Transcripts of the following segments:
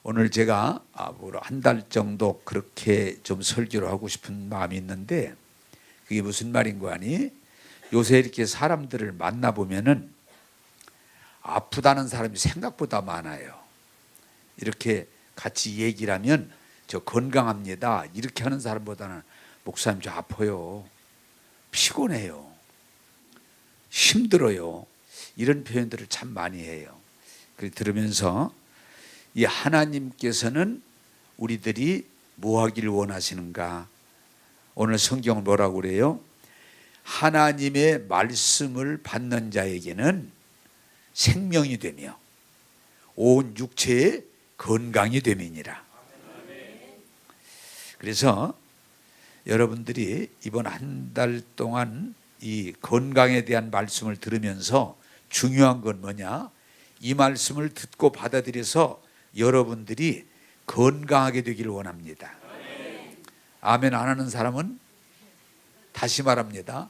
오늘 제가 앞으로 한 달 정도 그렇게 좀 설교를 하고 싶은 마음이 있는데, 그게 무슨 말인 거 아니? 요새 이렇게 사람들을 만나보면은 아프다는 사람이 생각보다 많아요. 이렇게 같이 얘기를 하면 저 건강합니다 이렇게 하는 사람보다는 목사님 저 아파요, 피곤해요, 힘들어요, 이런 표현들을 참 많이 해요. 그걸 들으면서 이 하나님께서는 우리들이 뭐 하기를 원하시는가? 오늘 성경은 뭐라고 그래요? 하나님의 말씀을 받는 자에게는 생명이 되며 온 육체의 건강이 됨이니라. 그래서 여러분들이 이번 한 달 동안 이 건강에 대한 말씀을 들으면서 중요한 건 뭐냐? 이 말씀을 듣고 받아들여서 여러분들이 건강하게 되기를 원합니다. 아멘 안 하는 사람은 다시 말합니다.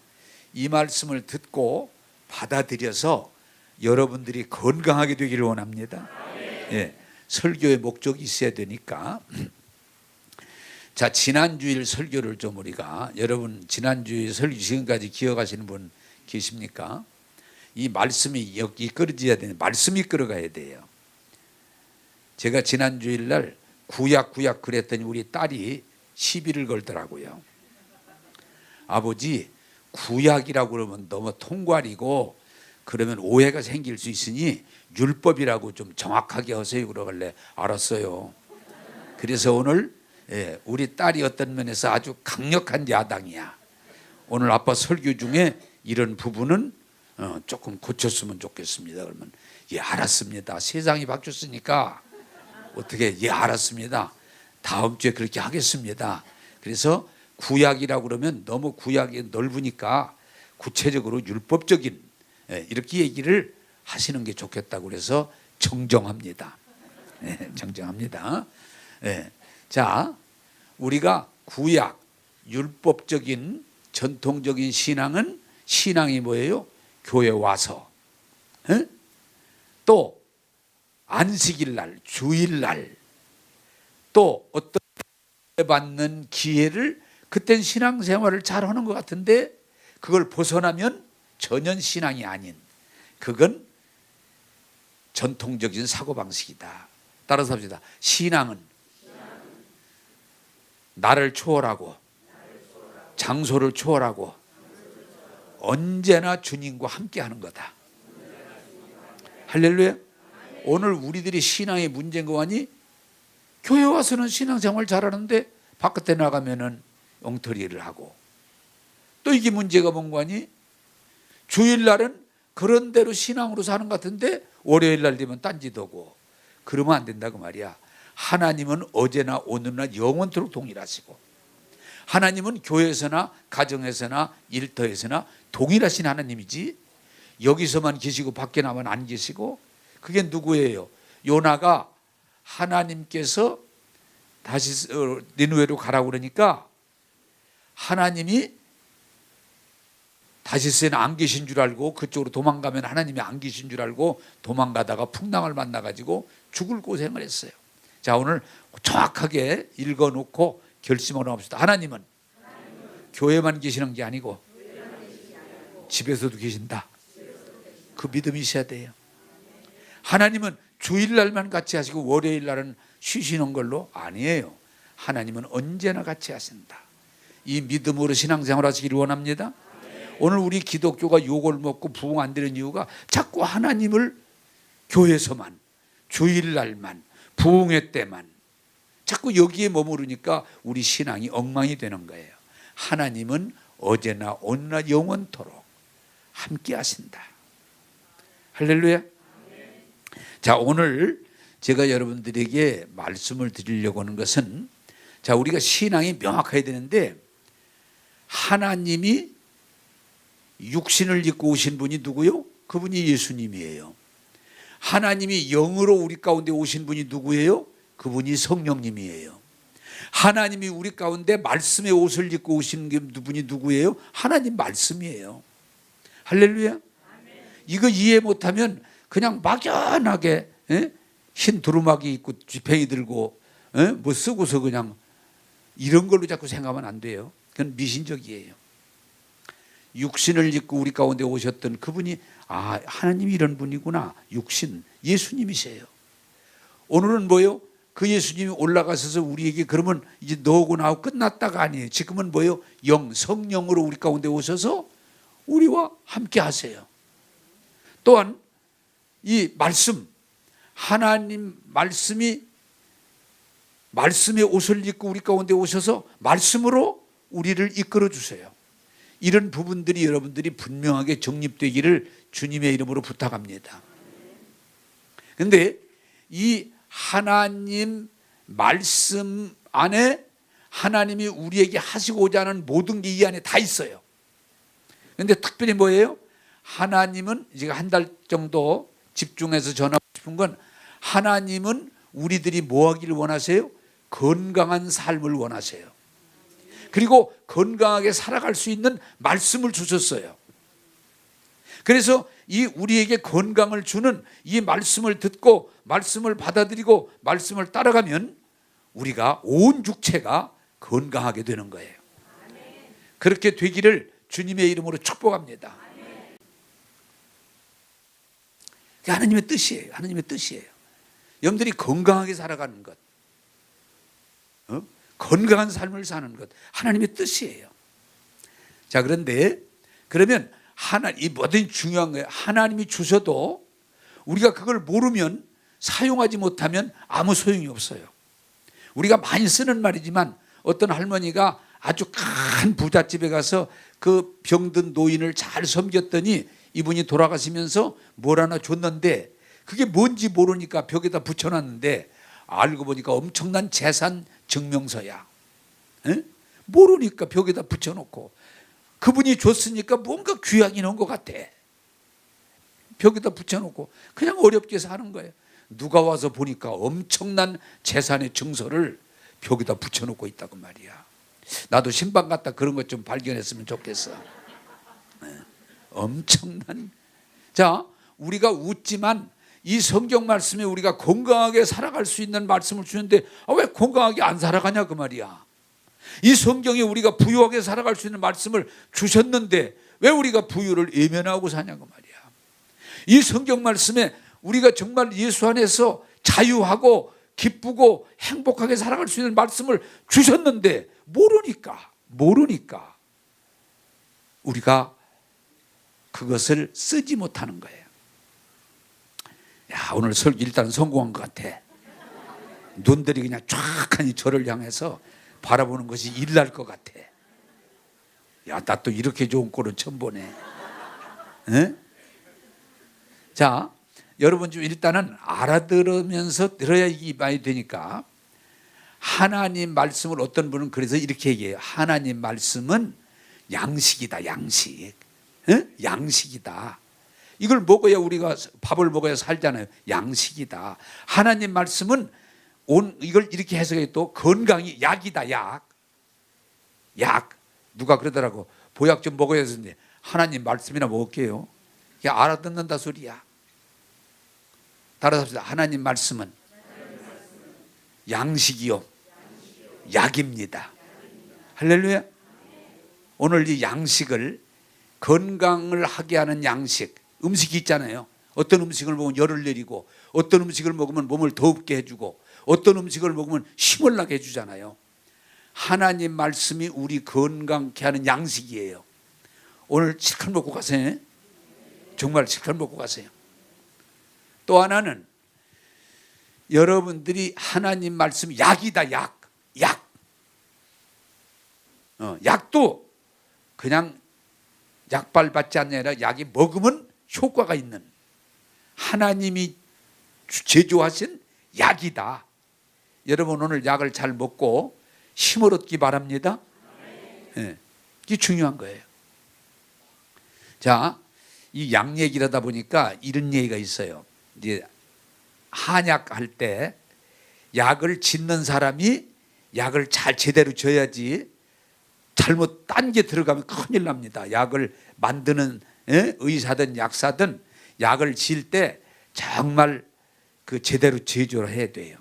이 말씀을 듣고 받아들여서 여러분들이 건강하게 되기를 원합니다. 예, 설교의 목적이 있어야 되니까. 자, 지난주일 설교를 좀 우리가, 여러분 지난주일 설교 지금까지 기억하시는 분 계십니까? 이 말씀이 이끌어져야 되는, 말씀이 끌어가야 돼요. 제가 지난주일 날 구약 그랬더니 우리 딸이 시비를 걸더라고요. 아버지, 구약이라고 그러면 너무 통괄이고 그러면 오해가 생길 수 있으니 율법이라고 좀 정확하게 하세요. 그러길래 알았어요. 그래서 오늘 우리 딸이 어떤 면에서 아주 강력한 야당이야. 오늘 아빠 설교 중에 이런 부분은 조금 고쳤으면 좋겠습니다. 그러면 예 알았습니다. 세상이 바뀌었으니까 어떻게 예 알았습니다. 다음 주에 그렇게 하겠습니다. 그래서 구약이라고 그러면 너무 구약이 넓으니까 구체적으로 율법적인 이렇게 얘기를 하시는 게 좋겠다고 그래서 정정합니다. 정정합니다. 자, 우리가 구약 율법적인 전통적인 신앙이 뭐예요? 교회 와서 또 안식일날, 주일날, 또 어떤 받는 기회를, 그땐 신앙생활을 잘하는 것 같은데 그걸 벗어나면 전혀 신앙이 아닌, 그건 전통적인 사고방식이다. 따라서 합시다. 신앙은 나를 초월하고 장소를 초월하고 언제나 주님과 함께하는 거다. 할렐루야. 오늘 우리들이 신앙의 문제인 거 아니? 교회 와서는 신앙생활 잘하는데 바깥에 나가면은 엉터리를 하고, 또 이게 문제가 뭔 거 아니? 주일날은 그런 대로 신앙으로 사는 것 같은데 월요일날 되면 딴짓하고, 그러면 안 된다고 말이야. 하나님은 어제나 오늘나 영원토록 동일하시고, 하나님은 교회에서나 가정에서나 일터에서나 동일하신 하나님이지, 여기서만 계시고 밖에 나면 안 계시고. 그게 누구예요? 요나가 하나님께서 다시 니느웨로 가라고 그러니까 하나님이 다시스에는 안 계신 줄 알고 그쪽으로 도망가면 하나님이 안 계신 줄 알고 도망가다가 풍랑을 만나가지고 죽을 고생을 했어요. 자, 오늘 정확하게 읽어놓고 결심을 합시다. 하나님은 교회만 계시는 게 아니고 집에서도 계신다. 그 믿음이 있어야 돼요. 하나님은 주일날만 같이 하시고 월요일날은 쉬시는 걸로 아니에요. 하나님은 언제나 같이 하신다. 이 믿음으로 신앙생활 하시기를 원합니다. 오늘 우리 기독교가 욕을 먹고 부흥 안 되는 이유가 자꾸 하나님을 교회에서만, 주일날만, 부흥회 때만 자꾸 여기에 머무르니까 우리 신앙이 엉망이 되는 거예요. 하나님은 어제나 오늘나 영원토록 함께 하신다. 할렐루야. 자, 오늘 제가 여러분들에게 말씀을 드리려고 하는 것은, 자, 우리가 신앙이 명확해야 되는데 하나님이 육신을 입고 오신 분이 누구요? 그분이 예수님이에요. 하나님이 영으로 우리 가운데 오신 분이 누구예요? 그분이 성령님이에요. 하나님이 우리 가운데 말씀의 옷을 입고 오신 분이 누구예요? 하나님 말씀이에요. 할렐루야. 이거 이해 못하면 그냥 막연하게 흰 두루마기 입고 쥐팽이 들고 뭐 쓰고서 그냥 이런 걸로 자꾸 생각하면 안 돼요. 그건 미신적이에요. 육신을 입고 우리 가운데 오셨던 그분이 하나님이 이런 분이구나. 육신 예수님이세요. 오늘은 뭐요? 그 예수님이 올라가셔서 우리에게 그러면 이제 너하고 나하고 끝났다가 아니에요. 지금은 뭐요? 성령으로 우리 가운데 오셔서 우리와 함께 하세요. 또한 이 말씀, 하나님 말씀의 옷을 입고 우리 가운데 오셔서 말씀으로 우리를 이끌어 주세요. 이런 부분들이 여러분들이 분명하게 정립되기를 주님의 이름으로 부탁합니다. 그런데 이 하나님 말씀 안에 하나님이 우리에게 하시고자 하는 모든 게 이 안에 다 있어요. 그런데 특별히 뭐예요? 하나님은 제가 한 달 정도 집중해서 전하고 싶은 건, 하나님은 우리들이 뭐 하기를 원하세요? 건강한 삶을 원하세요. 그리고 건강하게 살아갈 수 있는 말씀을 주셨어요. 그래서 이 우리에게 건강을 주는 이 말씀을 듣고 말씀을 받아들이고 말씀을 따라가면 우리가 온 육체가 건강하게 되는 거예요. 그렇게 되기를 주님의 이름으로 축복합니다. 그게 하나님의 뜻이에요. 하나님의 뜻이에요. 여러분들이 건강하게 살아가는 것, 건강한 삶을 사는 것, 하나님의 뜻이에요. 자, 그런데 그러면 이 뭐든 중요한 거예요. 하나님이 주셔도 우리가 그걸 모르면, 사용하지 못하면 아무 소용이 없어요. 우리가 많이 쓰는 말이지만 어떤 할머니가 아주 큰 부잣집에 가서 그 병든 노인을 잘 섬겼더니 이분이 돌아가시면서 뭘 하나 줬는데 그게 뭔지 모르니까 벽에다 붙여놨는데 알고 보니까 엄청난 재산 증명서야. 모르니까 벽에다 붙여놓고, 그분이 줬으니까 뭔가 귀하게 넣은 것 같아. 벽에다 붙여놓고 그냥 어렵게 사는 거예요. 누가 와서 보니까 엄청난 재산의 증서를 벽에다 붙여놓고 있다고 말이야. 나도 신방 갔다 그런 것 좀 발견했으면 좋겠어. 엄청난. 자, 우리가 웃지만 이 성경 말씀에 우리가 건강하게 살아갈 수 있는 말씀을 주는데 왜 건강하게 안 살아가냐 그 말이야. 이 성경에 우리가 부유하게 살아갈 수 있는 말씀을 주셨는데 왜 우리가 부유를 외면하고 사냐고 말이야. 이 성경 말씀에 우리가 정말 예수 안에서 자유하고 기쁘고 행복하게 살아갈 수 있는 말씀을 주셨는데 모르니까 우리가 그것을 쓰지 못하는 거예요. 야, 오늘 설교 일단 성공한 것 같아. 눈들이 그냥 쫙하니 저를 향해서 바라보는 것이 일날 것 같아. 야, 나 또 이렇게 좋은 꼴은 처음 보네. 자, 여러분 좀 일단은 알아들으면서 들어야 이게 많이 되니까, 하나님 말씀을 어떤 분은 그래서 이렇게 얘기해요. 하나님 말씀은 양식이다, 양식. 양식이다. 이걸 먹어야 우리가 밥을 먹어야 살잖아요. 양식이다. 하나님 말씀은 이걸 이렇게 해석해, 또 건강이 약이다, 약. 누가 그러더라고. 보약 좀 먹어야 되는데 하나님 말씀이나 먹을게요. 이게 알아듣는다 소리야. 따라서 합시다. 하나님 말씀은 양식이요 약입니다. 할렐루야. 오늘 이 양식을, 건강을 하게 하는 양식, 음식이 있잖아요. 어떤 음식을 먹으면 열을 내리고, 어떤 음식을 먹으면 몸을 더웁게 해주고, 어떤 음식을 먹으면 힘을 나게 해주잖아요. 하나님 말씀이 우리 건강케 하는 양식이에요. 오늘 실컷 먹고 가세요. 정말 실컷 먹고 가세요. 또 하나는 여러분들이 하나님 말씀 약이다, 약. 약도 그냥 약발 받지 않는 게 아니라 약이 먹으면 효과가 있는, 하나님이 제조하신 약이다. 여러분 오늘 약을 잘 먹고 힘을 얻기 바랍니다. 이게 중요한 거예요. 자, 이 약 얘기라다 보니까 이런 얘기가 있어요. 이제 한약할 때 약을 짓는 사람이 약을 잘 제대로 줘야지, 잘못 딴 게 들어가면 큰일 납니다. 약을 만드는 의사든 약사든 약을 지을 때 정말 그 제대로 제조를 해야 돼요.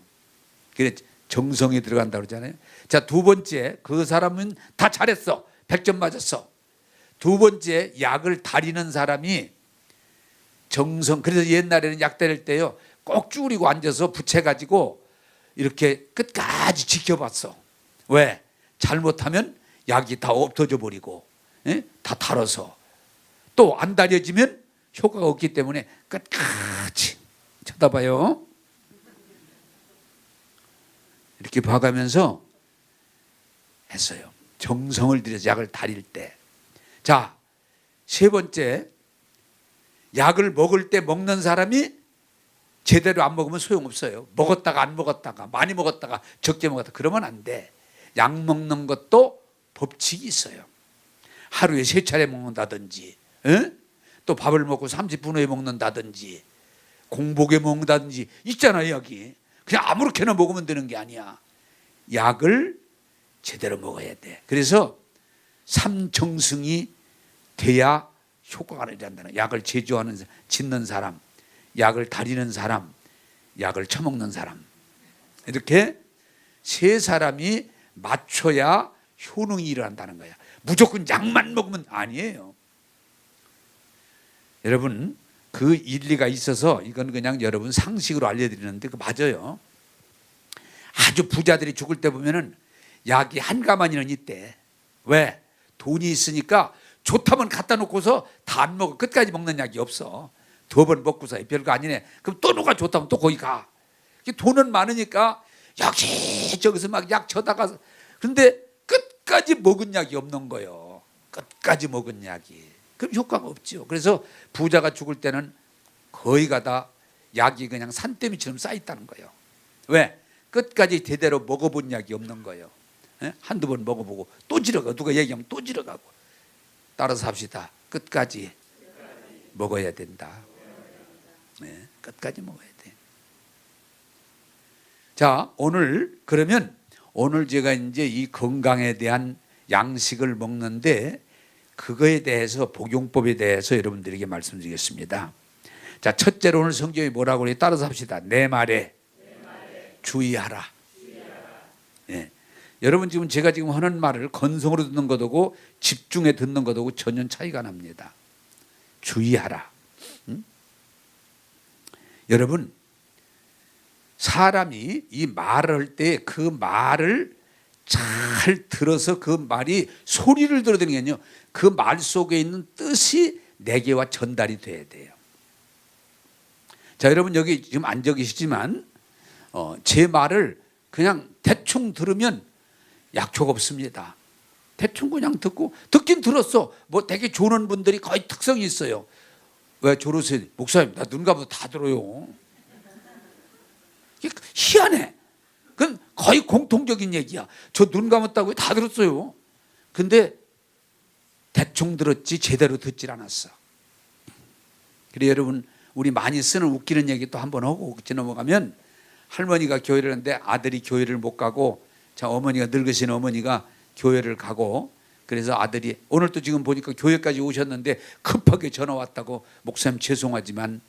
그래 정성이 들어간다고 그러잖아요. 자, 두 번째, 그 사람은 다 잘했어. 100점 맞았어. 두 번째, 약을 다리는 사람이 정성. 그래서 옛날에는 약 다릴 때요 꼭 쭈그리고 앉아서 붙여가지고 이렇게 끝까지 지켜봤어. 왜? 잘못하면 약이 다 없어져 버리고 다 달아서 또 안 다려지면 효과가 없기 때문에 끝까지 쳐다봐요. 이렇게 봐가면서 했어요. 정성을 들여서 약을 다릴 때. 자, 세 번째, 약을 먹을 때 먹는 사람이 제대로 안 먹으면 소용없어요. 먹었다가 안 먹었다가 많이 먹었다가 적게 먹었다가 그러면 안 돼. 약 먹는 것도 법칙이 있어요. 하루에 3차례 먹는다든지 또 밥을 먹고 30분 후에 먹는다든지 공복에 먹는다든지 있잖아요. 약이 그냥 아무렇게나 먹으면 되는 게 아니야. 약을 제대로 먹어야 돼. 그래서 삼정승이 돼야 효과가 나타난다는. 약을 제조하는, 짓는 사람, 약을 다리는 사람, 약을 처먹는 사람, 이렇게 세 사람이 맞춰야 효능이 일어난다는 거야. 무조건 약만 먹으면 아니에요. 여러분, 그 일리가 있어서 이건 그냥 여러분 상식으로 알려드리는데 그 맞아요. 아주 부자들이 죽을 때 보면은 약이 한 가마니는 있대. 왜? 돈이 있으니까 좋다면 갖다 놓고서 다 안 먹어. 끝까지 먹는 약이 없어. 2번 먹고서 별거 아니네. 그럼 또 누가 좋다면 또 거기 가. 돈은 많으니까 역시 저기서 막 약 쳐다가. 그런데 끝까지 먹은 약이 없는 거예요. 끝까지 먹은 약이. 그럼 효과가 없죠. 그래서 부자가 죽을 때는 거의가 다 약이 그냥 산더미처럼 쌓여있다는 거예요. 왜? 끝까지 제대로 먹어본 약이 없는 거예요. 한두 번 먹어보고 또 지러가. 누가 얘기하면 또 지러가고. 따라서 합시다. 끝까지 먹어야 된다. 네, 끝까지 먹어야 돼. 자, 오늘 그러면 오늘 제가 이제 이 건강에 대한 양식을 먹는데 그거에 대해서 복용법에 대해서 여러분들에게 말씀드리겠습니다. 자, 첫째로 오늘 성경이 뭐라고 그래요? 따라서 합시다. 내 말에 주의하라. 네. 여러분 지금 제가 지금 하는 말을 건성으로 듣는 것하고 집중해 듣는 것하고 전혀 차이가 납니다. 주의하라. 여러분, 사람이 이 말을 할 때 그 말을 잘 들어서 그 말이 소리를 들어야 되는 게 아니에요. 그 말 속에 있는 뜻이 내게와 전달이 돼야 돼요. 자, 여러분 여기 지금 앉아 계시지만 제 말을 그냥 대충 들으면 약초가 없습니다. 대충 그냥 듣고 듣긴 들었어. 뭐 되게 조는 분들이 거의 특성이 있어요. 왜 조르세요? 목사님 나 눈 감아도 다 들어요. 희한해. 그건 거의 공통적인 얘기야. 저 눈 감았다고 다 들었어요. 근데 대충 들었지 제대로 듣질 않았어. 그래 여러분 우리 많이 쓰는 웃기는 얘기 또 한번 하고 지나가면 할머니가 교회를 하는데 아들이 교회를 못 가고 자 어머니가 늙으신 어머니가 교회를 가고 그래서 아들이 오늘 또 지금 보니까 교회까지 오셨는데 급하게 전화 왔다고 목사님 죄송하지만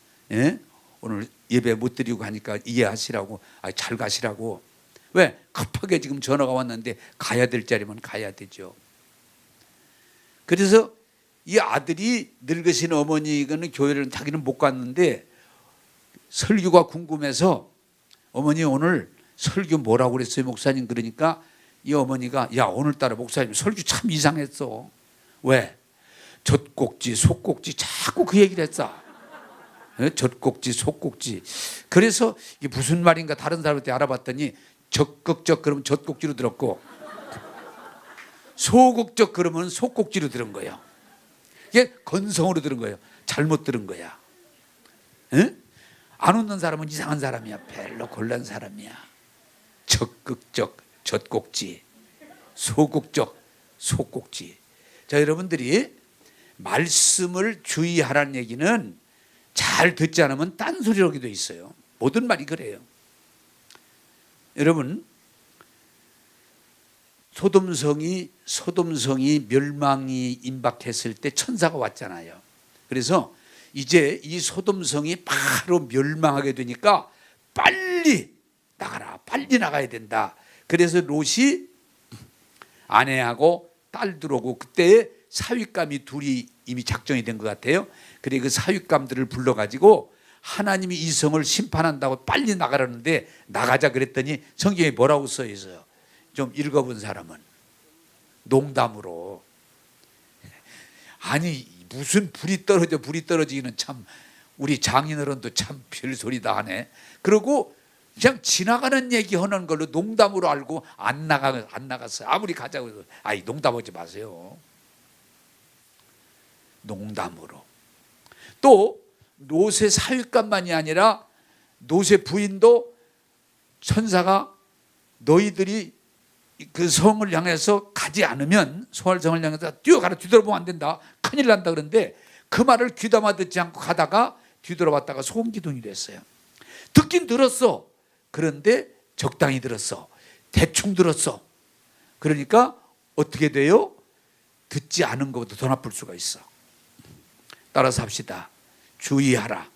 오늘 예배 못 드리고 가니까 이해하시라고 잘 가시라고. 왜? 급하게 지금 전화가 왔는데 가야 될 자리면 가야 되죠. 그래서 이 아들이 늙으신 어머니는 교회를 자기는 못 갔는데 설교가 궁금해서 어머니 오늘 설교 뭐라고 그랬어요 목사님? 그러니까 이 어머니가 야 오늘따라 목사님 설교 참 이상했어. 왜? 젖꼭지 속꼭지 자꾸 그 얘기를 했어. 젖꼭지 속꼭지. 그래서 이게 무슨 말인가 다른 사람한테 알아봤더니 적극적 그러면 젖꼭지로 들었고 소극적 그러면 속꼭지로 들은 거예요. 이게 건성으로 들은 거예요. 잘못 들은 거야. 안 웃는 사람은 이상한 사람이야. 별로 곤란 사람이야. 적극적 젖꼭지, 소극적 속꼭지. 자, 여러분들이 말씀을 주의하라는 얘기는 잘 듣지 않으면 딴소리라고 돼 있어요. 모든 말이 그래요. 여러분, 소돔성이 멸망이 임박했을 때 천사가 왔잖아요. 그래서 이제 이 소돔성이 바로 멸망하게 되니까 빨리 나가라, 빨리 나가야 된다. 그래서 롯이 아내하고 딸 들어오고, 그때 사윗감이 둘이 이미 작정이 된 것 같아요. 그래 그 사윗감들을 불러가지고 하나님이 이 성을 심판한다고 빨리 나가라는데 나가자 그랬더니 성경에 뭐라고 써 있어요? 좀 읽어본 사람은 농담으로, 아니 무슨 불이 떨어지기는 참, 우리 장인어른도 참 별소리다 하네. 그러고 그냥 지나가는 얘기 하는 걸로 농담으로 알고 안 나갔어요. 아무리 가자고 해도 아이 농담하지 마세요. 농담으로. 또 롯의 사윗감만이 아니라 롯의 부인도 천사가 너희들이 그 성을 향해서 가지 않으면, 소알성을 향해서 뛰어가라, 뒤돌아보면 안 된다, 큰일 난다 그런데 그 말을 귀담아 듣지 않고 가다가 뒤돌아봤다가 소음기둥이 됐어요. 듣긴 들었어. 그런데 적당히 들었어. 대충 들었어. 그러니까 어떻게 돼요? 듣지 않은 것보다 더 나쁠 수가 있어. 따라서 합시다. 주의하라.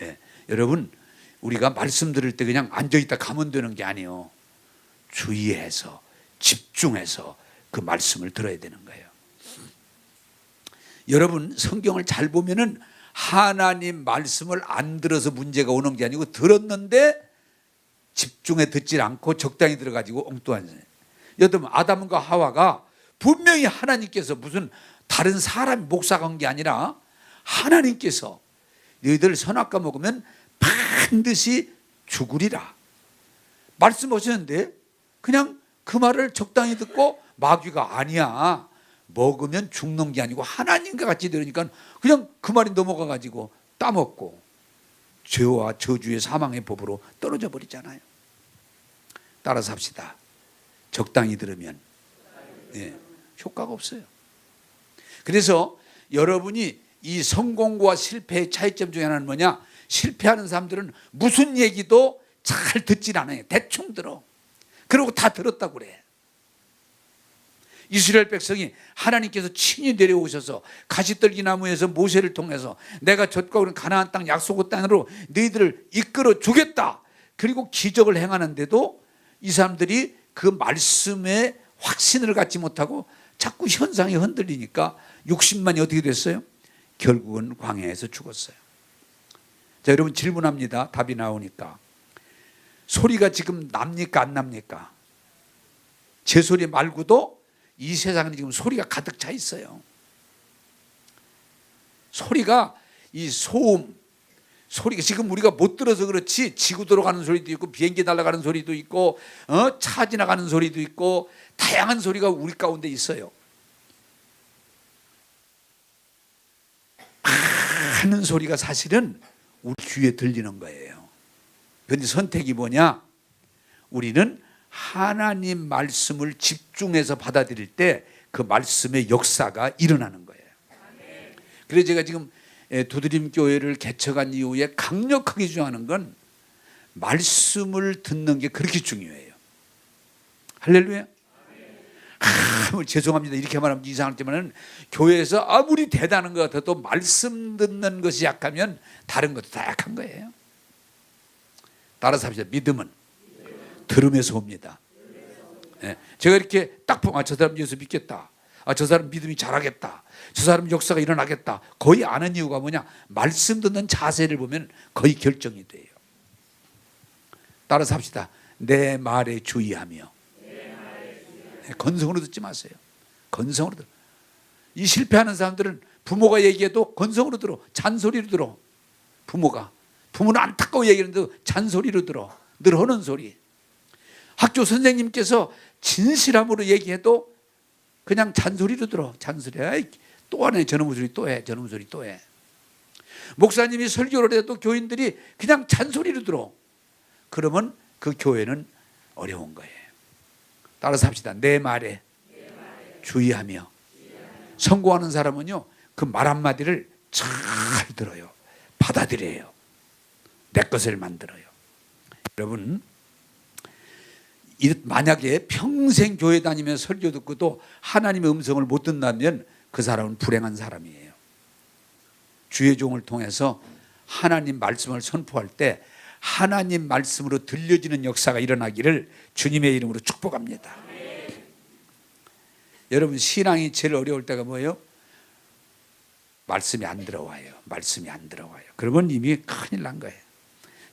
예, 여러분, 우리가 말씀 들을 때 그냥 앉아있다 가면 되는 게 아니에요. 주의해서 집중해서 그 말씀을 들어야 되는 거예요. 여러분, 성경을 잘 보면은 하나님 말씀을 안 들어서 문제가 오는 게 아니고 들었는데 집중해 듣지 않고 적당히 들어가지고 엉뚱한 거예요. 여러분, 아담과 하와가 분명히 하나님께서 무슨 다른 사람이 목사가 한 게 아니라 하나님께서 너희들 선악과 먹으면 반드시 죽으리라 말씀하셨는데 그냥 그 말을 적당히 듣고 마귀가 아니야, 먹으면 죽는 게 아니고 하나님과 같이 들으니까 그냥 그 말이 넘어가 가지고 따먹고 죄와 저주의 사망의 법으로 떨어져 버리잖아요. 따라서 합시다. 적당히 들으면 효과가 없어요. 그래서 여러분이 이 성공과 실패의 차이점 중에 하나는 뭐냐? 실패하는 사람들은 무슨 얘기도 잘 듣질 않아요. 대충 들어. 그러고 다 들었다고 그래. 이스라엘 백성이 하나님께서 친히 내려오셔서 가시떨기 나무에서 모세를 통해서 내가 젖과 그런 가나안 땅 약속의 땅으로 너희들을 이끌어 주겠다, 그리고 기적을 행하는데도 이 사람들이 그 말씀에 확신을 갖지 못하고 자꾸 현상이 흔들리니까 60만이 어떻게 됐어요? 결국은 광야에서 죽었어요. 자, 여러분 질문합니다. 답이 나오니까. 소리가 지금 납니까 안 납니까? 제 소리 말고도 이 세상에 지금 소리가 가득 차 있어요. 소리가, 이 소음, 소리가 지금 우리가 못 들어서 그렇지 지구 돌아가는 소리도 있고 비행기 날아가는 소리도 있고 차 지나가는 소리도 있고 다양한 소리가 우리 가운데 있어요. 많은 소리가 사실은 우리 귀에 들리는 거예요. 그런데 선택이 뭐냐? 우리는 하나님 말씀을 집중해서 받아들일 때 그 말씀의 역사가 일어나는 거예요. 그래서 제가 지금 도드림교회를 개척한 이후에 강력하게 주장하는 건 말씀을 듣는 게 그렇게 중요해요. 할렐루야. 죄송합니다. 이렇게 말하면 이상할지만 교회에서 아무리 대단한 것 같아도 말씀 듣는 것이 약하면 다른 것도 다 약한 거예요. 따라서 합시다. 믿음은 들음에서 옵니다. 네. 제가 이렇게 딱 보면 저 사람 예수 믿겠다, 저 사람 믿음이 잘하겠다, 저 사람 역사가 일어나겠다, 거의 아는 이유가 뭐냐? 말씀 듣는 자세를 보면 거의 결정이 돼요. 따라서 합시다. 내 말에 주의하며. 건성으로 듣지 마세요. 건성으로 들어. 이 실패하는 사람들은 부모가 얘기해도 건성으로 들어. 잔소리로 들어. 부모는 안타까워 얘기하는데 잔소리로 들어. 늘 하는 소리. 학교 선생님께서 진실함으로 얘기해도 그냥 잔소리로 들어. 잔소리. 아이, 또 하네. 저놈의 소리 또 해. 저놈의 소리 또 해. 목사님이 설교를 해도 교인들이 그냥 잔소리로 들어. 그러면 그 교회는 어려운 거예요. 따라서 합시다. 내 말에 주의하며. 성공하는 사람은요, 그 말 한마디를 잘 들어요. 받아들여요. 내 것을 만들어요. 여러분, 만약에 평생 교회 다니면서 설교 듣고도 하나님의 음성을 못 듣는다면 그 사람은 불행한 사람이에요. 주의 종을 통해서 하나님 말씀을 선포할 때 하나님 말씀으로 들려지는 역사가 일어나기를 주님의 이름으로 축복합니다. 여러분, 신앙이 제일 어려울 때가 뭐예요? 말씀이 안 들어와요. 말씀이 안 들어와요. 그러면 이미 큰일 난 거예요.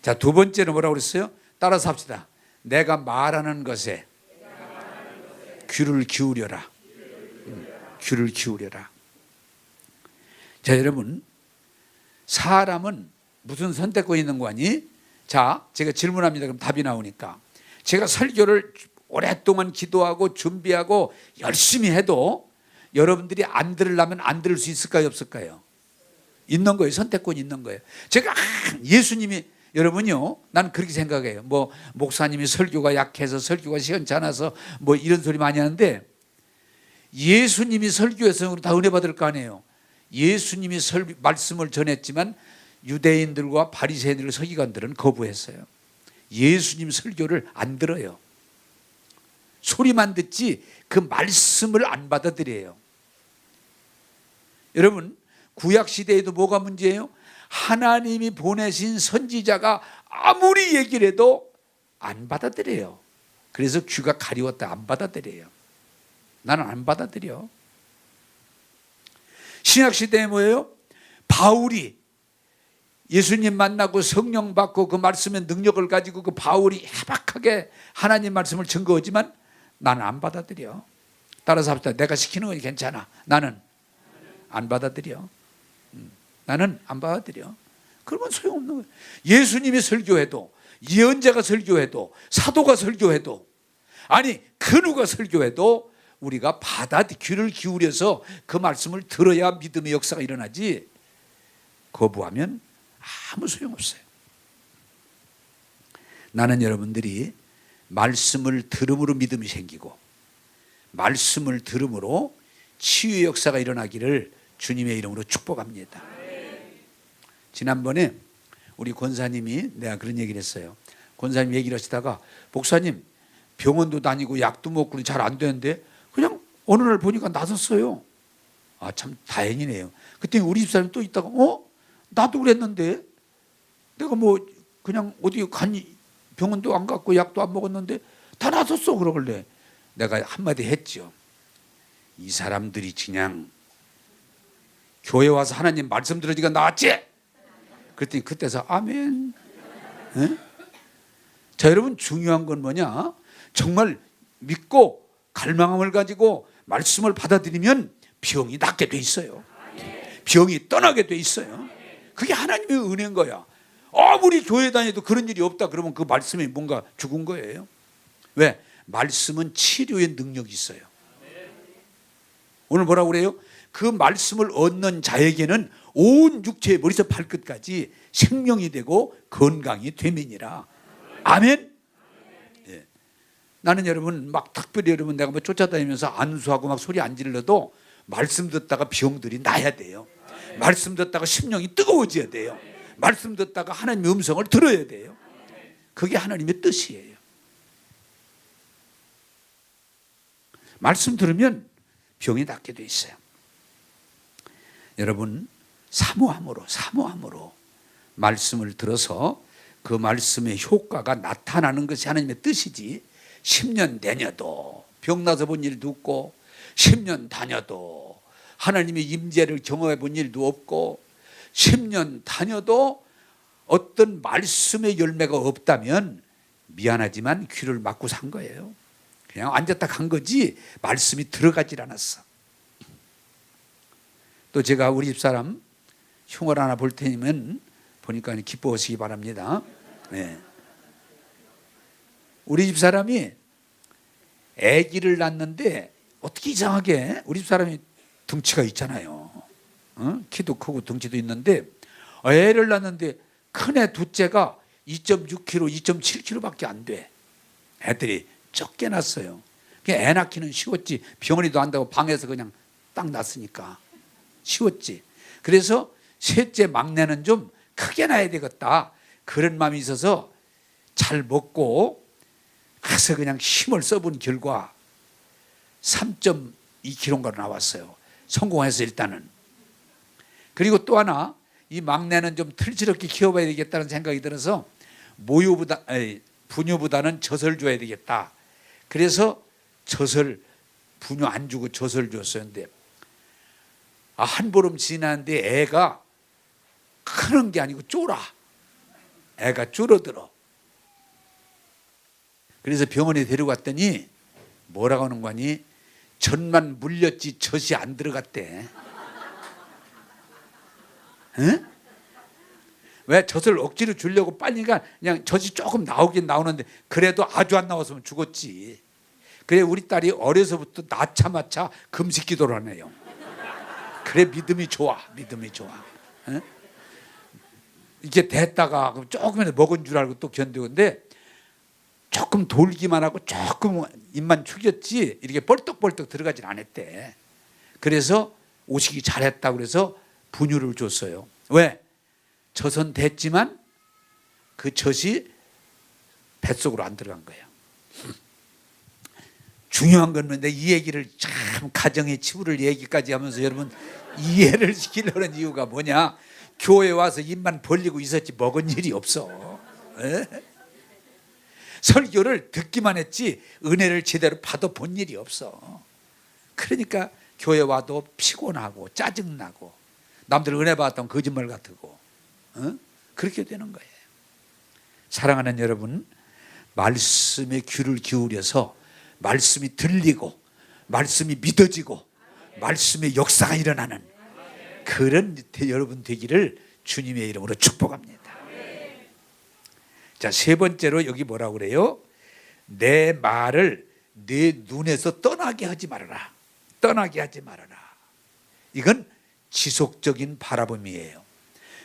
자, 두 번째는 뭐라고 그랬어요? 따라서 합시다. 내가 말하는 것에 귀를 기울여라. 귀를 기울여라. 자, 여러분, 사람은 무슨 선택권이 있는 거 아니? 자, 제가 질문합니다. 그럼 답이 나오니까. 제가 설교를 오랫동안 기도하고 준비하고 열심히 해도 여러분들이 안 들으려면 안 들을 수 있을까요? 없을까요? 있는 거예요. 선택권이 있는 거예요. 제가 예수님이, 여러분요, 난 그렇게 생각해요. 뭐 목사님이 설교가 약해서 설교가 시원찮아서 뭐 이런 소리 많이 하는데, 예수님이 설교해서 다 은혜 받을 거 아니에요. 예수님이 말씀을 전했지만 유대인들과 바리새인들, 서기관들은 거부했어요. 예수님 설교를 안 들어요. 소리만 듣지 그 말씀을 안 받아들여요. 여러분, 구약 시대에도 뭐가 문제예요? 하나님이 보내신 선지자가 아무리 얘기를 해도 안 받아들여요. 그래서 귀가 가리웠다. 안 받아들여요. 나는 안 받아들여. 신약 시대에 뭐예요? 바울이 예수님 만나고 성령 받고 그 말씀의 능력을 가지고 그 바울이 해박하게 하나님 말씀을 증거하지만 나는 안 받아들여. 따라서 합시다. 내가 시키는 건 괜찮아. 나는 안 받아들여. 나는 안 받아들여. 그러면 소용없는 거예요. 예수님이 설교해도, 예언자가 설교해도, 사도가 설교해도, 아니 그 누가 설교해도 우리가 귀를 기울여서 그 말씀을 들어야 믿음의 역사가 일어나지, 거부하면 아무 소용없어요. 나는 여러분들이 말씀을 들음으로 믿음이 생기고 말씀을 들음으로 치유의 역사가 일어나기를 주님의 이름으로 축복합니다. 지난번에 우리 권사님이, 내가 그런 얘기를 했어요. 권사님 얘기를 하시다가, 목사님 병원도 다니고 약도 먹고 잘 안 되는데 그냥 어느 날 보니까 나섰어요. 아, 참 다행이네요. 그때 우리 집사람이 또 있다가, 나도 그랬는데 내가 뭐 그냥 어디 병원도 안 갔고 약도 안 먹었는데 다 나섰어. 그러길래 내가 한마디 했죠. 이 사람들이 그냥 교회 와서 하나님 말씀 들으니까 나았지? 그랬더니 그때서 아멘. 네? 자, 여러분, 중요한 건 뭐냐? 정말 믿고 갈망함을 가지고 말씀을 받아들이면 병이 낫게 돼 있어요. 병이 떠나게 돼 있어요. 그게 하나님의 은혜인 거야. 아무리 교회 다녀도 그런 일이 없다 그러면 그 말씀이 뭔가 죽은 거예요. 왜? 말씀은 치료의 능력이 있어요. 오늘 뭐라고 그래요? 그 말씀을 얻는 자에게는 온 육체의 머리에서 발끝까지 생명이 되고 건강이 됨이니라. 아멘. 예. 나는 여러분 막 특별히 여러분 내가 뭐 쫓아다니면서 안수하고 막 소리 안 질러도 말씀 듣다가 병들이 나야 돼요. 말씀 듣다가 심령이 뜨거워져야 돼요. 말씀 듣다가 하나님의 음성을 들어야 돼요. 그게 하나님의 뜻이에요. 말씀 들으면 병이 낫게 돼 있어요. 여러분, 사모함으로 말씀을 들어서 그 말씀의 효과가 나타나는 것이 하나님의 뜻이지, 10년 다녀도 병나서 본 일도 없고 10년 다녀도 하나님의 임재를 경험해 본 일도 없고 10년 다녀도 어떤 말씀의 열매가 없다면 미안하지만 귀를 막고 산 거예요. 그냥 앉았다 간 거지 말씀이 들어가질 않았어. 또 제가 우리 집사람 흉을 하나 볼 테니면 보니까 기뻐하시기 바랍니다. 네. 우리 집사람이 아기를 낳는데 어떻게 이상하게 우리 집사람이 덩치가 있잖아요. 키도 크고 덩치도 있는데 애를 낳는데 큰애 둘째가 2.6kg, 2.7kg밖에 안 돼. 애들이 적게 낳았어요. 애 낳기는 쉬웠지. 병원에도 한다고 방에서 그냥 딱 낳았으니까 쉬웠지. 그래서 셋째 막내는 좀 크게 낳아야 되겠다, 그런 마음이 있어서 잘 먹고 가서 그냥 힘을 써본 결과 3.2kg가 나왔어요. 성공해서 일단은. 그리고 또 하나, 이 막내는 좀 털스럽게 키워봐야 되겠다는 생각이 들어서 분유보다는 젖을 줘야 되겠다. 그래서 분유 안 주고 젖을 줬었는데 한 보름 지났는데 애가 크는 게 아니고 쫄아. 애가 줄어들어. 그래서 병원에 데려갔더니 뭐라고 하는 거니? 젖만 물렸지 젖이 안 들어갔대. 응? 왜 젖을 억지로 주려고 빨리니까 그냥 젖이 조금 나오긴 나오는데 그래도 아주 안 나왔으면 죽었지. 그래 우리 딸이 어려서부터 낳자마자 금식 기도를 하네요. 그래 믿음이 좋아. 응? 이게 됐다가 조금이라도 먹은 줄 알고 또 견디는데 조금 돌기만 하고 조금 입만 축였지 이렇게 벌떡벌떡 들어가진 않았대. 그래서 오시기 잘했다 그래서 분유를 줬어요. 왜? 젖은 됐지만 그 젖이 뱃속으로 안 들어간 거예요. 중요한 건 뭔데 이 얘기를 참 가정의 치부를 얘기까지 하면서 여러분 이해를 시키려는 이유가 뭐냐? 교회 와서 입만 벌리고 있었지 먹은 일이 없어. 에? 설교를 듣기만 했지 은혜를 제대로 받아본 일이 없어. 그러니까 교회 와도 피곤하고 짜증나고 남들 은혜 받았다면 거짓말 같고 그렇게 되는 거예요. 사랑하는 여러분, 말씀에 귀를 기울여서 말씀이 들리고 말씀이 믿어지고 말씀의 역사가 일어나는 그런 여러분 되기를 주님의 이름으로 축복합니다. 자, 세 번째로 여기 뭐라고 그래요? 내 말을 내 눈에서 떠나게 하지 말아라. 떠나게 하지 말아라. 이건 지속적인 바라봄이에요.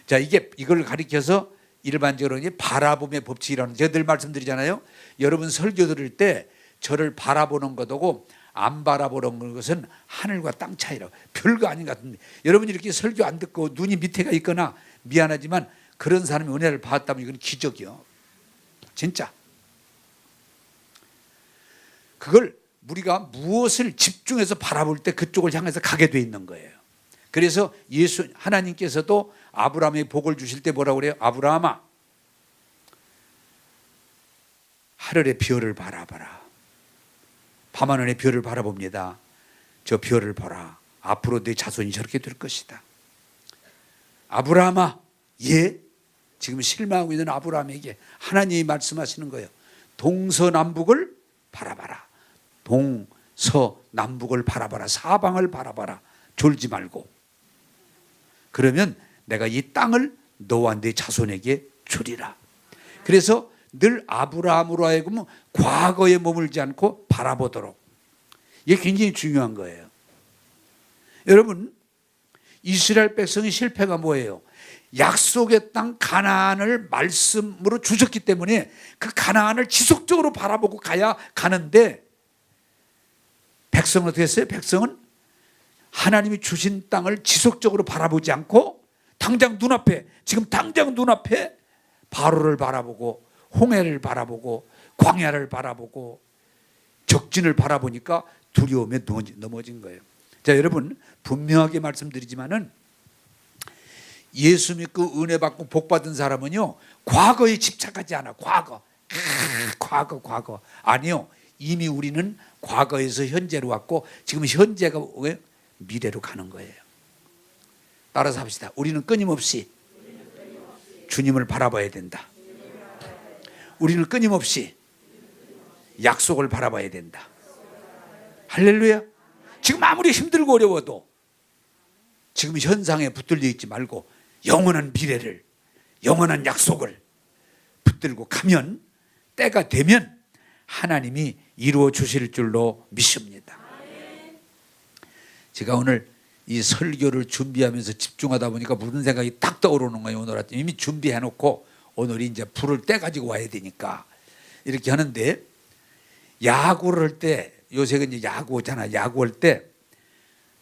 자, 이걸 가리켜서 일반적으로 바라봄의 법칙이라는 제가 늘 말씀드리잖아요. 여러분 설교 들을 때 저를 바라보는 것하고 안 바라보는 것은 하늘과 땅 차이라고. 별거 아닌 것 같은데 여러분이 이렇게 설교 안 듣고 눈이 밑에가 있거나 미안하지만 그런 사람이 은혜를 받았다면 이건 기적이요. 진짜. 그걸 우리가 무엇을 집중해서 바라볼 때 그쪽을 향해서 가게 돼 있는 거예요. 그래서 하나님께서도 아브라함의 복을 주실 때 뭐라고 그래요? 아브라함아, 하늘의 별을 바라봐라. 밤하늘의 별을 바라봅니다. 저 별을 보라. 앞으로 내 자손이 저렇게 될 것이다. 아브라함아, 예? 지금 실망하고 있는 아브라함에게 하나님이 말씀하시는 거예요. 동서남북을 바라봐라. 동서남북을 바라봐라. 사방을 바라봐라. 졸지 말고. 그러면 내가 이 땅을 너와 네 자손에게 주리라. 그래서 늘 아브라함으로 하여금 과거에 머물지 않고 바라보도록. 이게 굉장히 중요한 거예요. 여러분, 이스라엘 백성의 실패가 뭐예요? 약속의 땅 가나안을 말씀으로 주셨기 때문에 그 가나안을 지속적으로 바라보고 가야 가는데 백성은 어떻게 했어요? 백성은 하나님이 주신 땅을 지속적으로 바라보지 않고 당장 눈앞에, 지금 당장 눈앞에 바로를 바라보고 홍해를 바라보고 광야를 바라보고 적진을 바라보니까 두려움에 넘어진 거예요. 자, 여러분 분명하게 말씀드리지만은 예수 믿고 은혜 받고 복 받은 사람은요 과거에 집착하지 않아. 과거 아니요. 이미 우리는 과거에서 현재로 왔고 지금 현재가 왜 미래로 가는 거예요. 따라서 합시다. 우리는 끊임없이 주님을 바라봐야 된다. 우리는 끊임없이 약속을 바라봐야 된다. 할렐루야. 지금 아무리 힘들고 어려워도 지금 현상에 붙들려 있지 말고 영원한 미래를, 영원한 약속을 붙들고 가면 때가 되면 하나님이 이루어 주실 줄로 믿습니다. 제가 오늘 이 설교를 준비하면서 집중하다 보니까 무슨 생각이 딱 떠오르는 거예요. 오늘 아침 이미 준비해놓고 오늘이 이제 불을 떼 가지고 와야 되니까 이렇게 하는데, 야구를 할 때, 요새 이제 야구잖아. 야구할 때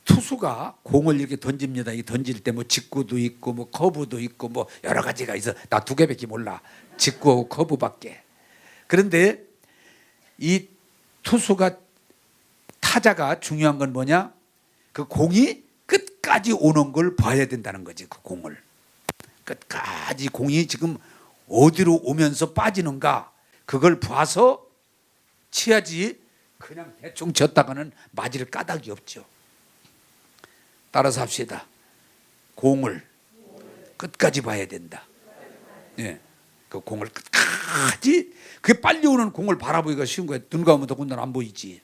투수가 공을 이렇게 던집니다. 이 던질 때 뭐 직구도 있고 뭐 커브도 있고 뭐 여러 가지가 있어. 나 두 개밖에 몰라. 직구하고 커브밖에. 그런데 이 투수가, 타자가 중요한 건 뭐냐? 그 공이 끝까지 오는 걸 봐야 된다는 거지. 그 공을 끝까지 공이 지금 어디로 오면서 빠지는가 그걸 봐서 치야지 그냥 대충 쳤다가는 맞을 까닭이 없죠. 따라서 합시다. 공을 끝까지 봐야 된다. 예, 그 공을 끝까지, 그게 빨리 오는 공을 바라보기가 쉬운 거예요. 눈 감으면 더군다나 안 보이지.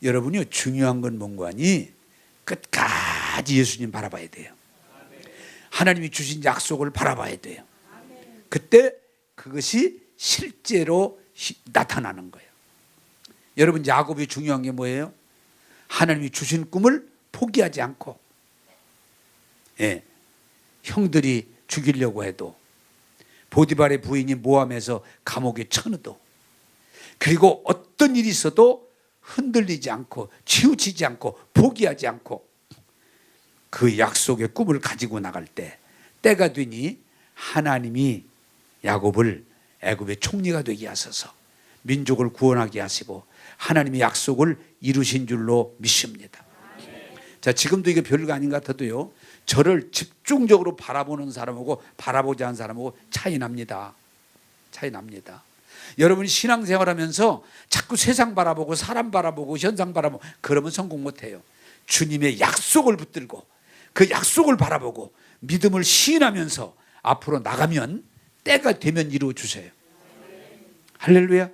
여러분이 중요한 건 뭔가니 끝까지 예수님 바라봐야 돼요. 하나님이 주신 약속을 바라봐야 돼요. 그때 그것이 실제로 나타나는 거예요. 여러분, 야곱이 중요한 게 뭐예요? 하나님이 주신 꿈을 포기하지 않고, 예, 형들이 죽이려고 해도, 보디발의 부인이 모함해서 감옥에 쳐넣어도, 그리고 어떤 일이 있어도 흔들리지 않고 치우치지 않고 포기하지 않고 그 약속의 꿈을 가지고 나갈 때, 때가 되니 하나님이 야곱을 애굽의 총리가 되게 하셔서 민족을 구원하게 하시고 하나님의 약속을 이루신 줄로 믿습니다. 자, 지금도 이게 별거 아닌 것 같아도요, 저를 집중적으로 바라보는 사람하고 바라보지 않은 사람하고 차이 납니다. 차이 납니다. 여러분이 신앙생활하면서 자꾸 세상 바라보고 사람 바라보고 현상 바라보고 그러면 성공 못해요. 주님의 약속을 붙들고 그 약속을 바라보고 믿음을 시인하면서 앞으로 나가면 때가 되면 이루어 주세요. 할렐루야.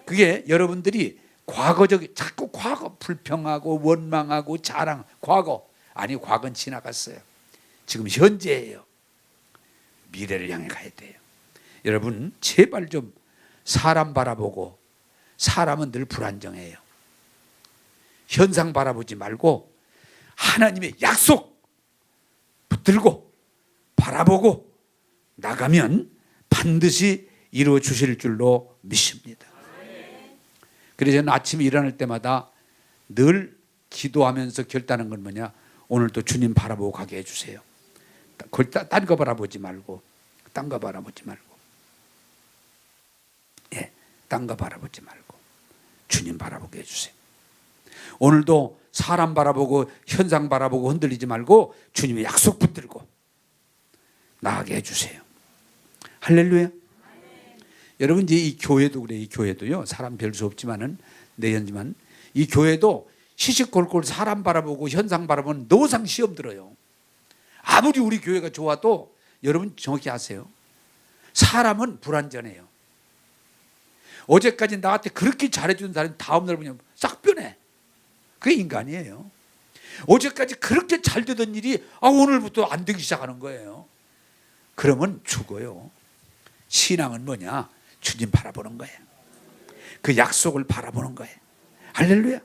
그게 여러분들이 과거적, 자꾸 과거 불평하고 원망하고 자랑, 과거, 아니 과거는 지나갔어요. 지금 현재예요. 미래를 향해 가야 돼요. 여러분, 제발 좀 사람 바라보고, 사람은 늘 불안정해요. 현상 바라보지 말고 하나님의 약속 붙들고 바라보고 나가면 반드시 이루어 주실 줄로 믿습니다. 그래서 저는 아침에 일어날 때마다 늘 기도하면서 결단한 건 뭐냐? 오늘도 주님 바라보고 가게 해주세요. 딴 거 바라보지 말고, 딴 거 바라보지 말고, 예, 딴 거 바라보지 말고 주님 바라보게 해주세요. 오늘도 사람 바라보고 현상 바라보고 흔들리지 말고 주님의 약속 붙들고 나가게 해주세요. 할렐루야. 여러분, 이제 이 교회도 그래. 이 교회도요, 사람 별 수 없지만은 내연지만 이 교회도 시시콜콜 사람 바라보고 현상 바라보면 노상 시험 들어요. 아무리 우리 교회가 좋아도 여러분 정확히 아세요. 사람은 불완전해요. 어제까지 나한테 그렇게 잘해준 사람이 다음날 보면 싹 변해. 그게 인간이에요. 어제까지 그렇게 잘 되던 일이 오늘부터 안 되기 시작하는 거예요. 그러면 죽어요. 신앙은 뭐냐? 주님 바라보는 거예요. 그 약속을 바라보는 거예요. 할렐루야.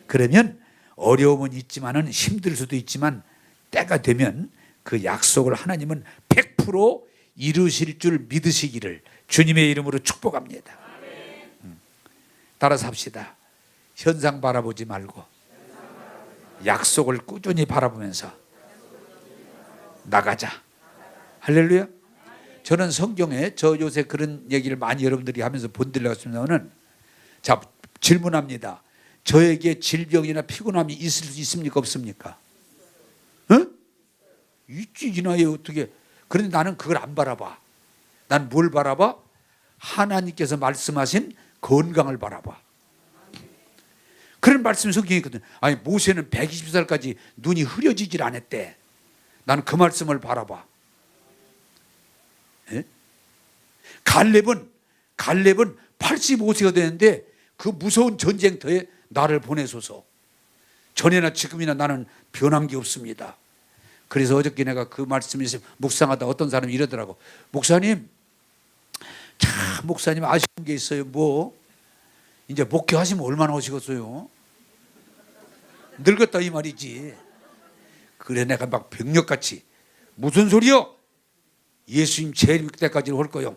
그러면 어려움은 있지만은 힘들 수도 있지만 때가 되면 그 약속을 하나님은 100% 이루실 줄 믿으시기를 주님의 이름으로 축복합니다. 따라서 합시다. 현상 바라보지 말고 약속을 꾸준히 바라보면서 나가자. 할렐루야. 저는 성경에 저 요새 그런 얘기를 많이 여러분들이 하면서 본들려갔습니다는, 자, 질문합니다. 저에게 질병이나 피곤함이 있을 수 있습니까? 없습니까? 어? 있지, 이 나이에 어떻게. 그런데 나는 그걸 안 바라봐. 난 뭘 바라봐? 하나님께서 말씀하신 건강을 바라봐. 그런 말씀이 성경에 있거든. 아니, 모세는 120살까지 눈이 흐려지질 않았대. 나는 그 말씀을 바라봐. 예? 갈렙은 85세가 되는데 그 무서운 전쟁터에 나를 보내소서. 전에나 지금이나 나는 변한 게 없습니다. 그래서 어저께 내가 그 말씀에서 묵상하다 어떤 사람이 이러더라고. 목사님, 참 목사님 아쉬운 게 있어요. 뭐 이제 목회하시면 얼마나 하시겠어요? 늙었다 이 말이지. 그래, 내가 막 병력같이 무슨 소리요? 예수님 재림 때까지는 올 거요.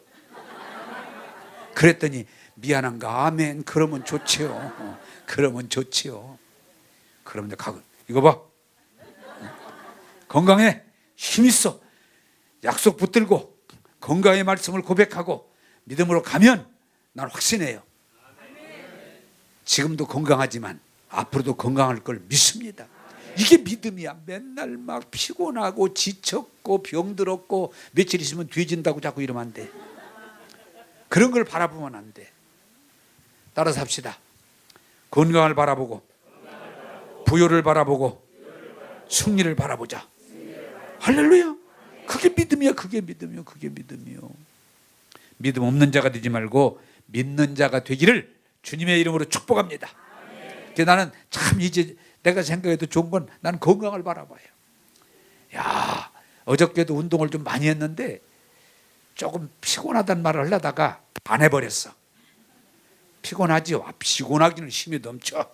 그랬더니 미안한가? 아멘. 그러면 좋지요. 그러면 좋지요. 그러면 내가 이거 봐. 건강해. 힘 있어. 약속 붙들고 건강의 말씀을 고백하고 믿음으로 가면 난 확신해요. 지금도 건강하지만 앞으로도 건강할 걸 믿습니다. 이게 믿음이야. 맨날 막 피곤하고 지쳤고 병들었고 며칠 있으면 뒤진다고 자꾸 이러면 안 돼. 그런 걸 바라보면 안 돼. 따라서 합시다. 건강을 바라보고 부요를 바라보고 승리를 바라보자. 할렐루야. 그게 믿음이야. 그게 믿음이요. 그게 믿음이요. 믿음 없는 자가 되지 말고 믿는 자가 되기를 주님의 이름으로 축복합니다. 나는 참 이제 내가 생각해도 좋은 건 나는 건강을 바라봐요. 야, 어저께도 운동을 좀 많이 했는데 조금 피곤하다는 말을 하려다가 안 해버렸어. 피곤하지요. 피곤하기는 힘이 넘쳐.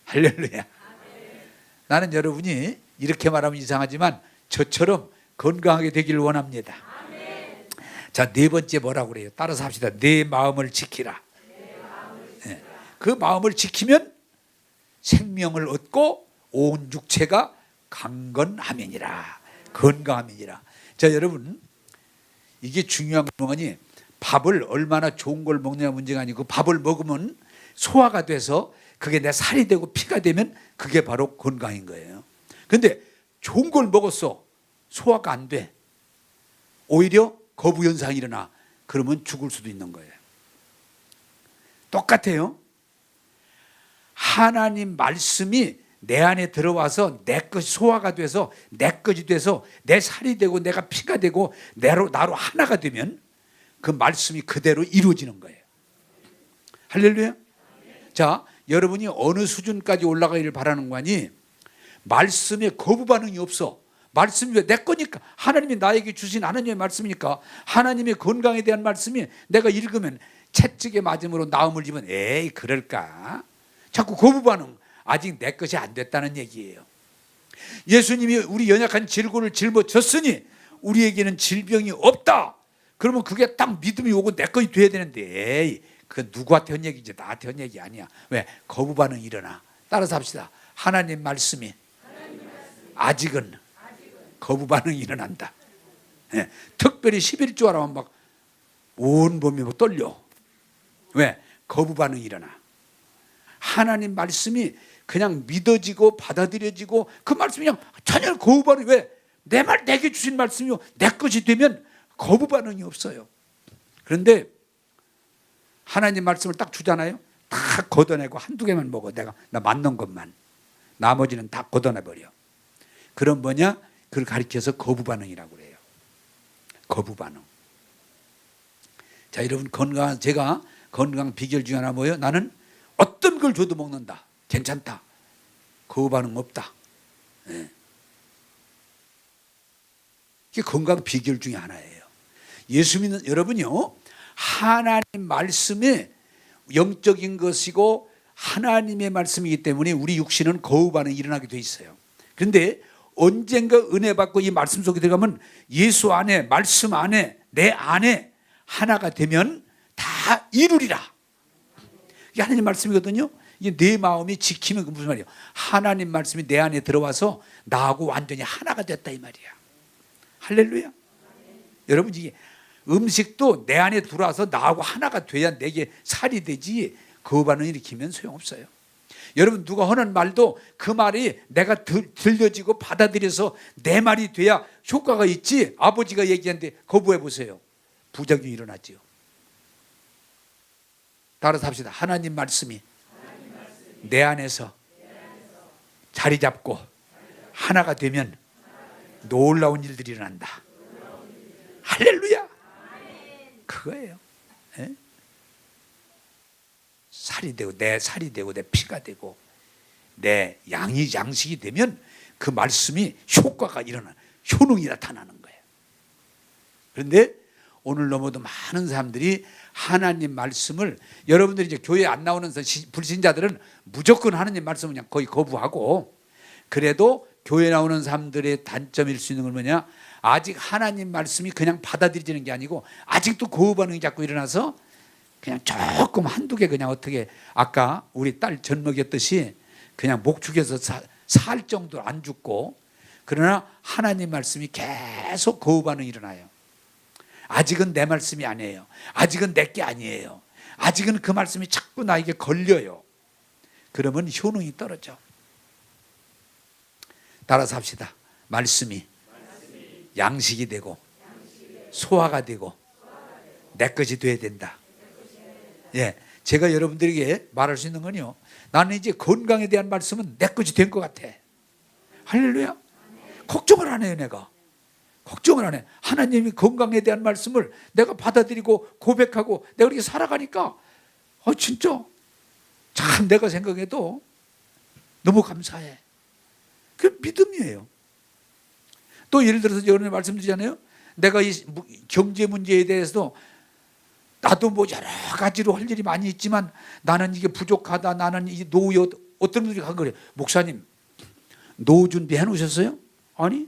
할렐루야. 나는 여러분이 이렇게 말하면 이상하지만 저처럼 건강하게 되기를 원합니다. 자, 네 번째 뭐라고 그래요? 따라서 합시다. 내 마음을 지키라. 네. 그 마음을 지키면 생명을 얻고 온 육체가 강건하면이라. 건강하면이라. 자, 여러분, 이게 중요한 거니 밥을 얼마나 좋은 걸 먹느냐 문제가 아니고 밥을 먹으면 소화가 돼서 그게 내 살이 되고 피가 되면 그게 바로 건강인 거예요. 근데 좋은 걸 먹었어. 소화가 안 돼. 오히려 거부 현상이 일어나. 그러면 죽을 수도 있는 거예요. 똑같아요. 하나님 말씀이 내 안에 들어와서 내 것이 소화가 돼서 내 것이 돼서 내 살이 되고 내가 피가 되고 나로 하나가 되면 그 말씀이 그대로 이루어지는 거예요. 할렐루야. 자, 여러분이 어느 수준까지 올라가기를 바라는 거니 말씀에 거부 반응이 없어. 말씀이 왜 내 거니까. 하나님이 나에게 주신 하나님의 말씀이니까. 하나님의 건강에 대한 말씀이 내가 읽으면 채찍에 맞음으로 나음을 입은 에이 그럴까. 자꾸 거부 반응. 아직 내 것이 안 됐다는 얘기예요. 예수님이 우리 연약한 질고를 짊어졌으니 우리에게는 질병이 없다. 그러면 그게 딱 믿음이 오고 내 것이 돼야 되는데 에이 그 누구한테 한 얘기지 나한테 한 얘기 아니야. 왜? 거부 반응이 일어나. 따라서 합시다. 하나님 말씀이 아직은 거부 반응이 일어난다. 예. 특별히 11조 하라면 막 온몸이 뭐 떨려. 왜? 거부 반응이 일어나. 하나님 말씀이 그냥 믿어지고 받아들여지고 그 말씀이 그냥 전혀 거부 반응이 왜? 내게 주신 말씀이요. 내 것이 되면 거부 반응이 없어요. 그런데 하나님 말씀을 딱 주잖아요. 다 걷어내고 한두 개만 먹어. 나 맞는 것만. 나머지는 다 걷어내버려. 그럼 뭐냐? 그걸 가리켜서 거부 반응이라고 그래요. 거부 반응. 자, 여러분 제가 건강 비결 중에 하나 뭐예요? 나는 어떤 걸 줘도 먹는다. 괜찮다. 거부 반응 없다. 네. 이게 건강 비결 중에 하나예요. 예수 믿는 여러분요. 하나님 말씀이 영적인 것이고 하나님의 말씀이기 때문에 우리 육신은 거부 반응이 일어나게 돼 있어요. 그런데 언젠가 은혜 받고 이 말씀 속에 들어가면 예수 안에 말씀 안에 내 안에 하나가 되면 다 이루리라. 이게 하나님 말씀이거든요. 이게 내 마음이 지키면 그 무슨 말이에요? 하나님 말씀이 내 안에 들어와서 나하고 완전히 하나가 됐다 이 말이야. 할렐루야. 여러분 이게 음식도 내 안에 들어와서 나하고 하나가 돼야 내게 살이 되지 그 반응을 일으키면 소용없어요. 여러분 누가 하는 말도 그 말이 내가 들려지고 받아들여서 내 말이 돼야 효과가 있지. 아버지가 얘기하는데 거부해 보세요. 부작용이 일어나지요. 따라서 합시다. 하나님 말씀이 내 안에서 자리 잡고 하나가 되면 놀라운 일들이 일어난다. 할렐루야. 그거예요. 에? 살이 되고 내 살이 되고 내 피가 되고 내 양식이 되면 그 말씀이 효과가 일어나 효능이 나타나는 거예요. 그런데 오늘 너무도 많은 사람들이 하나님 말씀을 여러분들이 이제 교회 안 나오는 불신자들은 무조건 하나님 말씀을 그냥 거의 거부하고 그래도 교회 나오는 사람들의 단점일 수 있는 건 뭐냐? 아직 하나님 말씀이 그냥 받아들여지는 게 아니고 아직도 거부 반응이 자꾸 일어나서 그냥 조금 한두 개 그냥 어떻게 아까 우리 딸 젖 먹였듯이 그냥 목 죽여서 살 정도로 안 죽고 그러나 하나님 말씀이 계속 거부 반응이 일어나요. 아직은 내 말씀이 아니에요. 아직은 내 게 아니에요. 아직은 그 말씀이 자꾸 나에게 걸려요. 그러면 효능이 떨어져. 따라서 합시다. 말씀이 양식이 되고 소화가 되고 내 것이 돼야 된다. 예, 제가 여러분들에게 말할 수 있는 건요, 나는 이제 건강에 대한 말씀은 내 것이 된 것 같아. 할렐루야. 걱정을 안 해요. 내가 걱정을 안 해. 하나님이 건강에 대한 말씀을 내가 받아들이고 고백하고 내가 이렇게 살아가니까 진짜 참 내가 생각해도 너무 감사해. 그 믿음이에요. 또 예를 들어서 여러분이 말씀드리잖아요. 내가 이 경제 문제에 대해서도 나도 뭐 여러 가지로 할 일이 많이 있지만 나는 이게 부족하다. 나는 이 노후, 어떤 분들이 한 거래요. 목사님, 노후 준비해 놓으셨어요? 아니,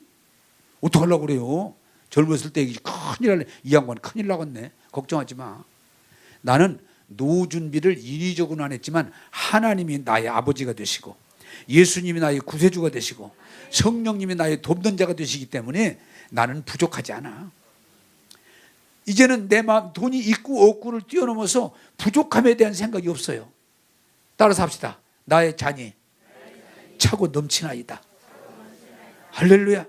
어떡하려고 그래요? 젊었을 때 큰일 날래. 이 양반 큰일 나겠네. 걱정하지 마. 나는 노후 준비를 인위적으로는 안 했지만 하나님이 나의 아버지가 되시고 예수님이 나의 구세주가 되시고 성령님이 나의 돕는 자가 되시기 때문에 나는 부족하지 않아. 이제는 내 마음, 돈이 있고 없고를 뛰어넘어서 부족함에 대한 생각이 없어요. 따라서 합시다. 나의 잔이 차고 넘치나이다. 할렐루야.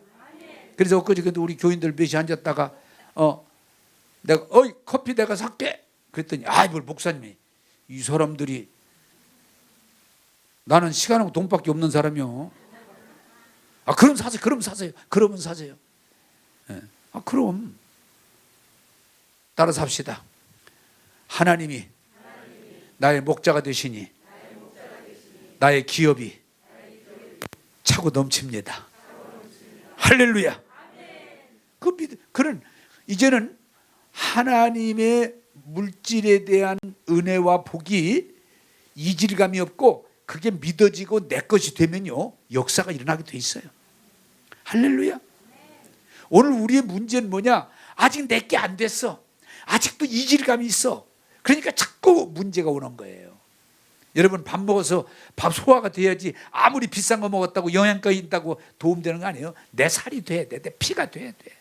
그래서 엊그저께도 우리 교인들 몇이 앉았다가 내가 커피 내가 살게 그랬더니 뭘 목사님이 이 사람들이 나는 시간하고 돈밖에 없는 사람이요. 그럼 사세요. 그럼 사세요. 그러면 사세요. 예. 그럼 따라서 합시다. 하나님이 나의 목자가 되시니 나의 기업이 차고 넘칩니다. 할렐루야. 그는 이제는 하나님의 물질에 대한 은혜와 복이 이질감이 없고 그게 믿어지고 내 것이 되면요 역사가 일어나게 돼 있어요. 할렐루야. 오늘 우리의 문제는 뭐냐? 아직 내게 안 됐어. 아직도 이질감이 있어. 그러니까 자꾸 문제가 오는 거예요. 여러분, 밥 먹어서 밥 소화가 돼야지 아무리 비싼 거 먹었다고 영양가 있다고 도움되는 거 아니에요. 내 살이 돼야 돼. 내 피가 돼야 돼.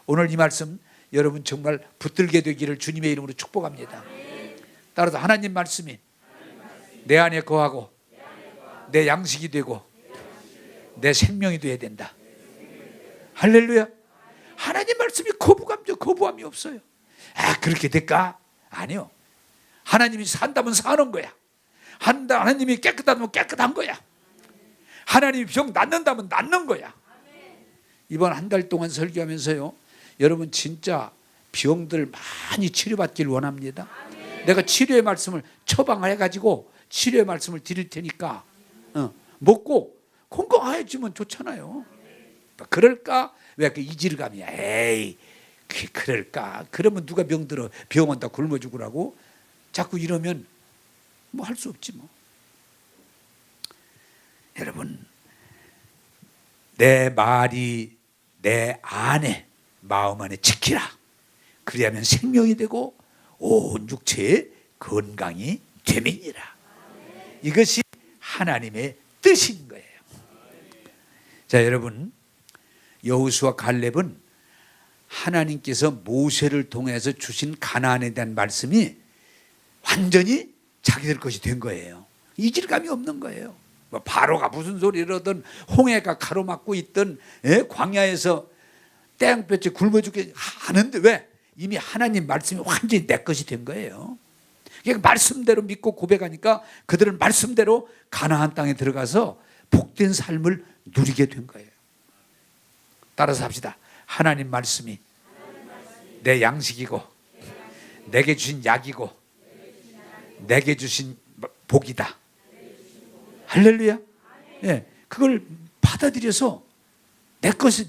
오늘 이 말씀 여러분 정말 붙들게 되기를 주님의 이름으로 축복합니다. 따라서 하나님 말씀이 내 안에 거하고 내 양식이 되고 내 생명이 돼야 된다. 할렐루야. 하나님 말씀이 거부함이 없어요. 그렇게 될까? 아니요. 하나님이 산다면 사는 거야. 하나님이 깨끗하면 깨끗한 거야. 하나님이 병 낫는다면 낫는 거야. 이번 한 달 동안 설교하면서요, 여러분 진짜 병들 많이 치료받길 원합니다. 내가 치료의 말씀을 처방해가지고 치료의 말씀을 드릴 테니까 먹고 건강해지면 좋잖아요. 그럴까? 왜 그 이질감이야? 에이, 그럴까? 그러면 누가 병들어? 병원 다 굶어 죽으라고? 자꾸 이러면 뭐 할 수 없지 뭐. 여러분, 내 말이 내 안에 마음 안에 지키라. 그리하면 생명이 되고 온 육체의 건강이 되민이라. 이것이 하나님의 뜻인 거예요. 자, 여러분, 여호수아 갈렙은 하나님께서 모세를 통해서 주신 가나안에 대한 말씀이 완전히 자기들 것이 된 거예요. 이질감이 없는 거예요. 바로가 무슨 소리를 하든 홍해가 가로막고 있던 광야에서 땡볕에 굶어 죽게 하는데 왜? 이미 하나님 말씀이 완전히 내 것이 된 거예요. 그러니까 말씀대로 믿고 고백하니까 그들은 말씀대로 가나안 땅에 들어가서 복된 삶을 누리게 된 거예요. 따라서 합시다. 하나님 말씀이 내 양식이고 내게 주신 약이고 내게 주신 복이다. 할렐루야. 예, 그걸 받아들여서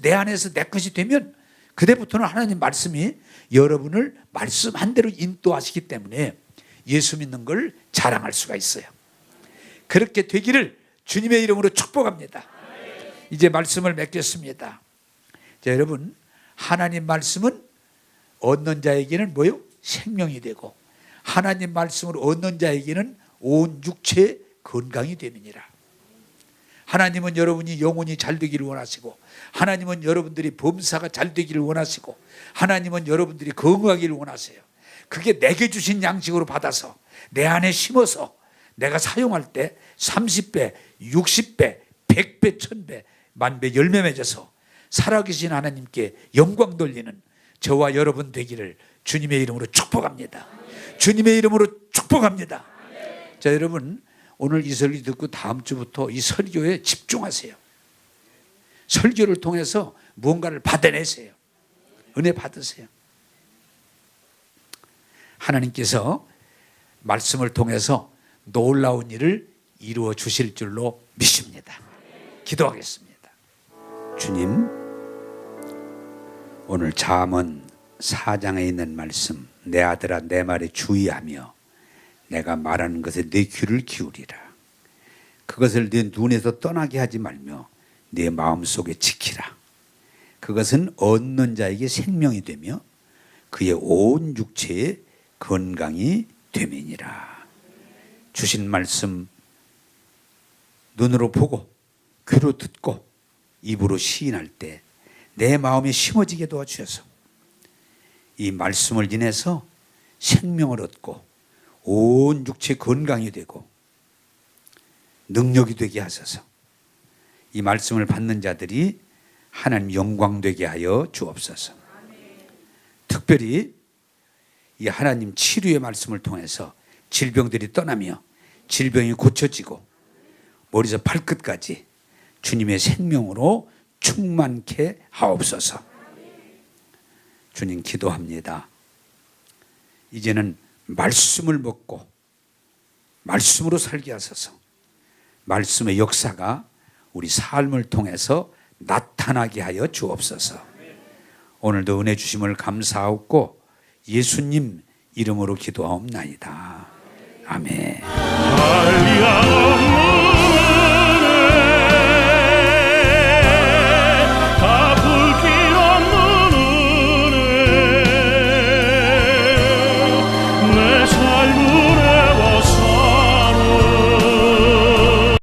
내 안에서 내 것이 되면 그때부터는 하나님 말씀이 여러분을 말씀한 대로 인도하시기 때문에 예수 믿는 걸 자랑할 수가 있어요. 그렇게 되기를 주님의 이름으로 축복합니다. 이제 말씀을 맺겠습니다. 자, 여러분, 하나님 말씀은 얻는 자에게는 뭐요? 생명이 되고 하나님 말씀을 얻는 자에게는 온 육체의 건강이 됨이니라. 하나님은 여러분이 영혼이 잘 되기를 원하시고 하나님은 여러분들이 범사가 잘 되기를 원하시고 하나님은 여러분들이 건강하기를 원하세요. 그게 내게 주신 양식으로 받아서 내 안에 심어서 내가 사용할 때 30배, 60배, 100배, 1000배 만배 열매 맺어서 살아계신 하나님께 영광 돌리는 저와 여러분 되기를 주님의 이름으로 축복합니다. 주님의 이름으로 축복합니다. 자, 여러분 오늘 이 설교 듣고 다음 주부터 이 설교에 집중하세요. 설교를 통해서 무언가를 받아내세요. 은혜 받으세요. 하나님께서 말씀을 통해서 놀라운 일을 이루어 주실 줄로 믿습니다. 기도하겠습니다. 주님, 오늘 잠언 4장에 있는 말씀, 내 아들아 내 말에 주의하며 내가 말하는 것에 내 귀를 기울이라. 그것을 내 눈에서 떠나게 하지 말며 내 마음속에 지키라. 그것은 얻는 자에게 생명이 되며 그의 온 육체에 건강이 됨이니라. 주신 말씀 눈으로 보고 귀로 듣고 입으로 시인할 때 내 마음에 심어지게 도와주셔서 이 말씀을 인해서 생명을 얻고 온 육체 건강이 되고 능력이 되게 하소서. 이 말씀을 받는 자들이 하나님 영광 되게 하여 주옵소서. 특별히 이 하나님 치료의 말씀을 통해서 질병들이 떠나며 질병이 고쳐지고 머리에서 발끝까지 주님의 생명으로 충만케 하옵소서. 주님 기도합니다. 이제는 말씀을 먹고 말씀으로 살게 하소서. 말씀의 역사가 우리 삶을 통해서 나타나게 하여 주옵소서. 오늘도 은혜 주심을 감사하고 예수님 이름으로 기도하옵나이다. 아멘.